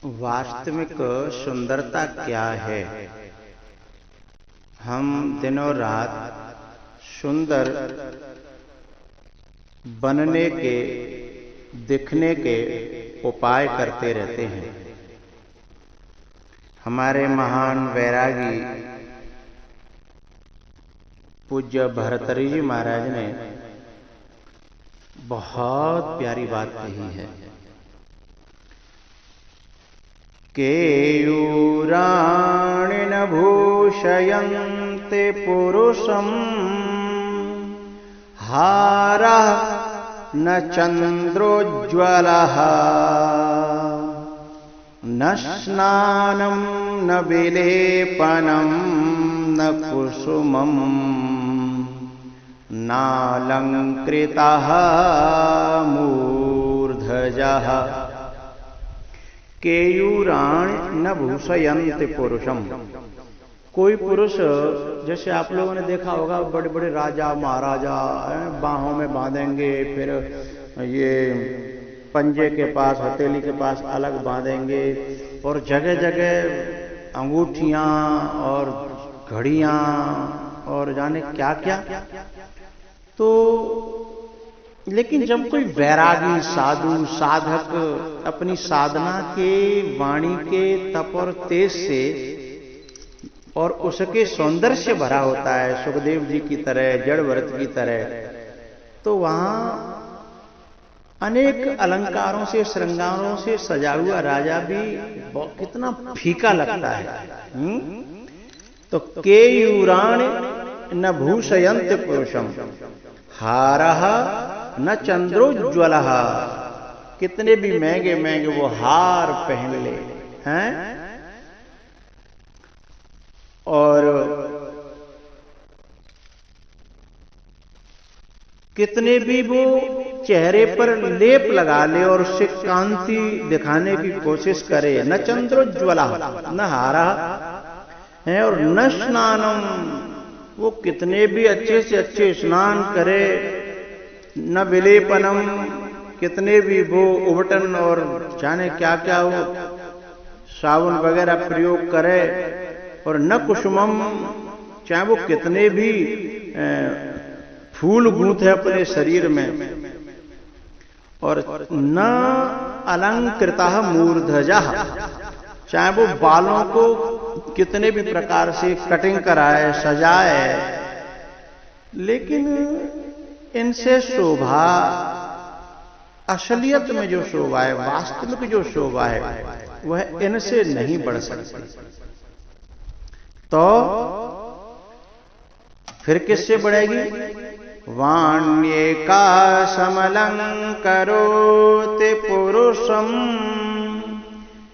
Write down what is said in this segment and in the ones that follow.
वास्तविक सुंदरता क्या है? हम दिनों रात सुंदर बनने के, दिखने के उपाय करते रहते हैं। हमारे महान वैरागी पूज्य भर्तृहरि जी महाराज ने बहुत प्यारी बात कही है। केयूराणि न भूषयन्ते पुरुषं हारः न चन्द्रोज्ज्वलः न स्नानं न विलेपनं न कुसुमं नालंकृतः मूर्धजः। केयूराणि न भूषयन्ति पुरुषम। कोई पुरुष, जैसे आप लोगों ने देखा होगा, बड़े बड़े राजा महाराजा बाहों में बांधेंगे, फिर ये पंजे के पास, हथेली के पास अलग बांधेंगे, और जगह जगह अंगूठियां और घड़ियां और जाने क्या क्या। तो लेकिन जब कोई वैरागी साधु साधक अपनी साधना के, वाणी के तप और तेज से और उसके सौंदर्य से भरा होता है, सुखदेव जी की तरह, जड़ भरत की तरह, तो वहां अनेक अलंकारों से, श्रृंगारों से सजा हुआ राजा भी कितना फीका लगता है। तो केयूराणि न भूषयन्ति पुरुषम हारः न चंद्रोज्ज्वलः। कितने भी महंगे महंगे वो हार पहन ले हैं, और कितने भी वो चेहरे पर लेप लगा ले और उससे कांति दिखाने की कोशिश करे, न चंद्रोज्ज्वलः न हारः है, और न स्नानम, वो कितने भी अच्छे से अच्छे स्नान करे, न विलेपनम, कितने भी वो उबटन और जाने क्या क्या वो साबुन वगैरह प्रयोग करे, और न कुसुमम, चाहे वो कितने भी फूल गूंथे अपने शरीर में, और न अलंकृतः मूर्धजः, चाहे वो बालों को कितने भी प्रकार से कटिंग कराए, सजाए, लेकिन इनसे शोभा, असलियत में जो शोभा है, वास्तविक जो शोभा है, वह इनसे नहीं बढ़ सकती। तो फिर किससे बढ़ेगी? वाण्येका समलंकरोति पुरुषम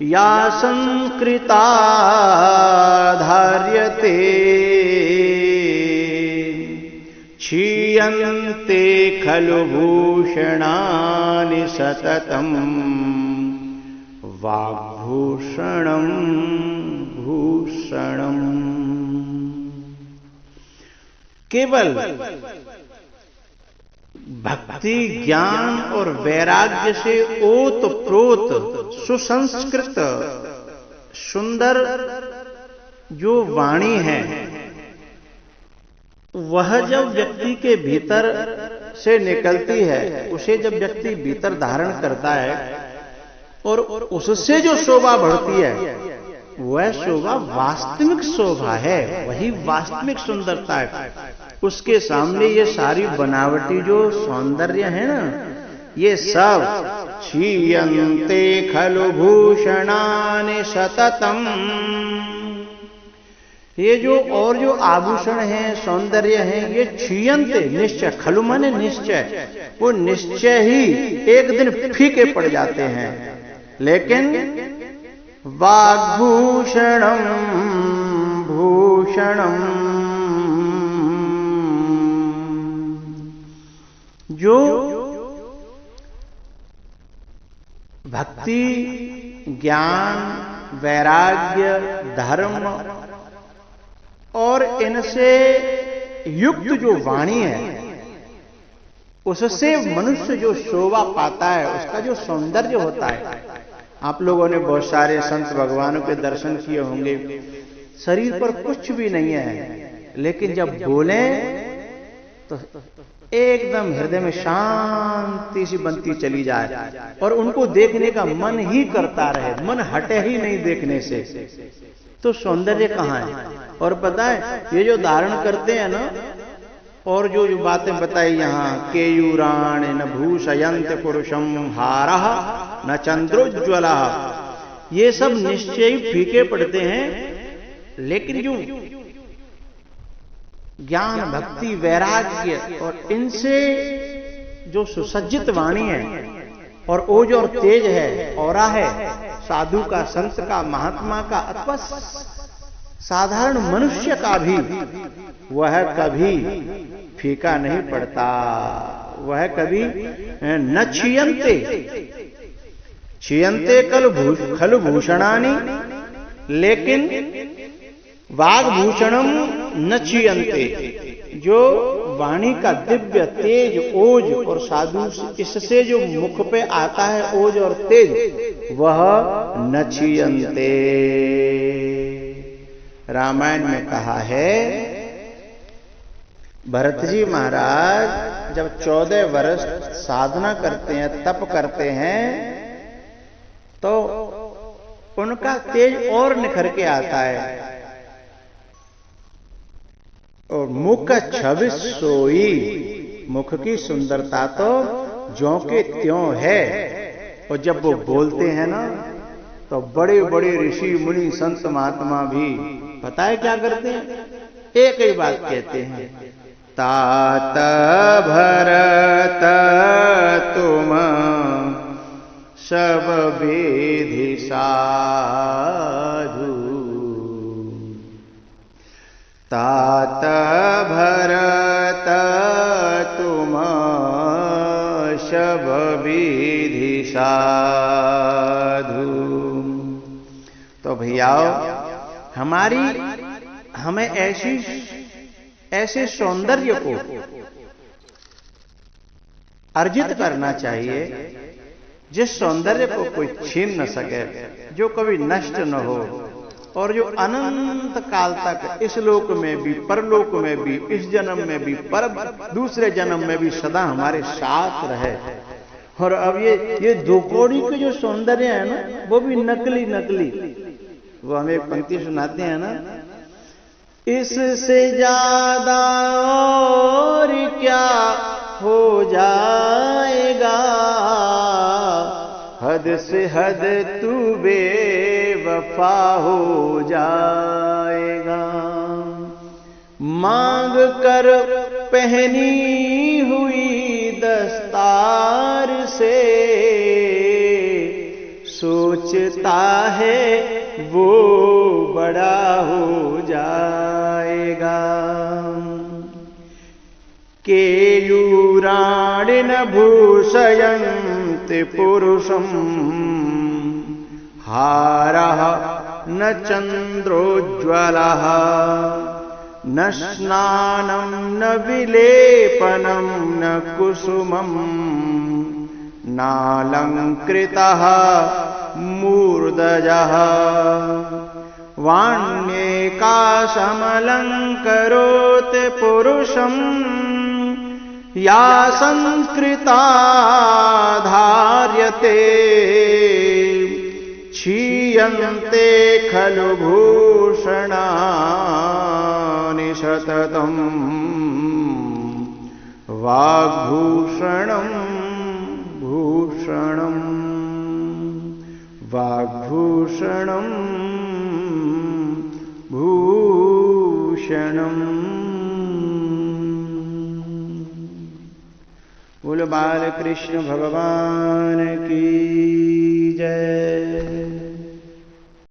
या संस्कृता धार्यते क्षीयन्ते खलु भूषणानि सततम् वाग्भूषणं भूषणम्। केवल भक्ति, ज्ञान और वैराग्य से ओत प्रोत सुसंस्कृत सुंदर जो वाणी है, वह जब व्यक्ति के भीतर से निकलती है, उसे जब व्यक्ति भीतर धारण करता है और उससे जो शोभा बढ़ती है, वह शोभा वास्तविक शोभा है, वही वास्तविक सुंदरता है। उसके सामने ये सारी बनावटी जो सौंदर्य है ना, ये सब क्षीयन्ते खलु भूषणानि सततम, ये जो और जो आभूषण हैं, सौंदर्य हैं, ये क्षीयन्ते, निश्चय, खलु माने निश्चय, वो निश्चय ही एक दिन फीके पड़ जाते हैं। लेकिन वाग्भूषणं भूषणं, जो भक्ति, ज्ञान, वैराग्य, धर्म और इनसे युक्त जो वाणी है, उससे मनुष्य जो शोभा पाता है, उसका जो सौंदर्य होता है, आप लोगों ने बहुत सारे संत भगवानों के दर्शन किए होंगे, शरीर पर कुछ भी नहीं है, लेकिन जब बोले तो एकदम हृदय में शांति सी बनती चली जाए और उनको देखने का मन ही करता रहे, मन हटे ही नहीं देखने से। तो सौंदर्य कहाँ है? और पता है ये जो धारण करते हैं ना, और जो जो बातें बताई यहाँ, केयूराण न भूषयंत पुरुषम हारः न चंद्रोज्ज्वला, ये सब निश्चय ही फीके पड़ते हैं। लेकिन जो ज्ञान भक्ति वैराग्य और इनसे जो सुसज्जित वाणी है और ओज और तेज है, औरा है साधु का, संत का, महात्मा का अथवा साधारण मनुष्य का भी, वह कभी फीका नहीं पड़ता, वह कभी न क्षीयन्ते क्षीयन्ते खलु भूषणानि, लेकिन वाग्भूषणम न क्षीयन्ते, जो वाणी का दिव्य तेज ओज और साधु इससे जो मुख पे आता है ओज और तेज, वह न क्षीयन्ते। रामायण में कहा है, भरत जी महाराज जब 14 वर्ष साधना करते हैं, तप करते हैं, तो उनका तेज और निखर के आता है और मुख का 26 सोई, मुख की सुंदरता तो ज्यों के त्यों है। और जब वो बोलते हैं ना, तो बड़े बड़े ऋषि मुनि संत महात्मा भी पता है क्या करते हैं? एक ही बात कहते हैं, तात भरत तुम सब विधि साधु, तात भरत तुम सब विधि साधु। तो भैयाओ, हमें ऐसे सौंदर्य को अर्जित करना चाहिए जिस सौंदर्य को कोई छीन न सके, जो कभी नष्ट न हो और जो अनंत काल तक इस लोक में भी, परलोक में भी, इस जन्म में भी, पर दूसरे जन्म में भी सदा हमारे साथ रहे। और अब ये 2 कौड़ी के जो सौंदर्य है ना, वो भी नकली नकली। वो हमें एक पंक्ति सुनाते हैं ना, इससे ज्यादा और क्या हो जाएगा, हद से हद तू बेवफा हो जाएगा, मांग कर पहनी हुई दस्तार से सोचता है वो बड़ा हो जाएगा, केयूराण न भूषयन्ति पुरुषम हारः न चंद्रोज्ज्वलः, न स्नानं न विलेपनं न कुसुमं, नालंकृतः मूर्धजः, वाण्येकाशमलंकरोति पुरुषं, या संस्कृता धार्यते, क्षीयन्ते खलु भूषणानि सततम्, वाग्भूषणं भूषणं, वाग्भूषणं भूषणम्। बोलो बाल कृष्ण भगवान की जय।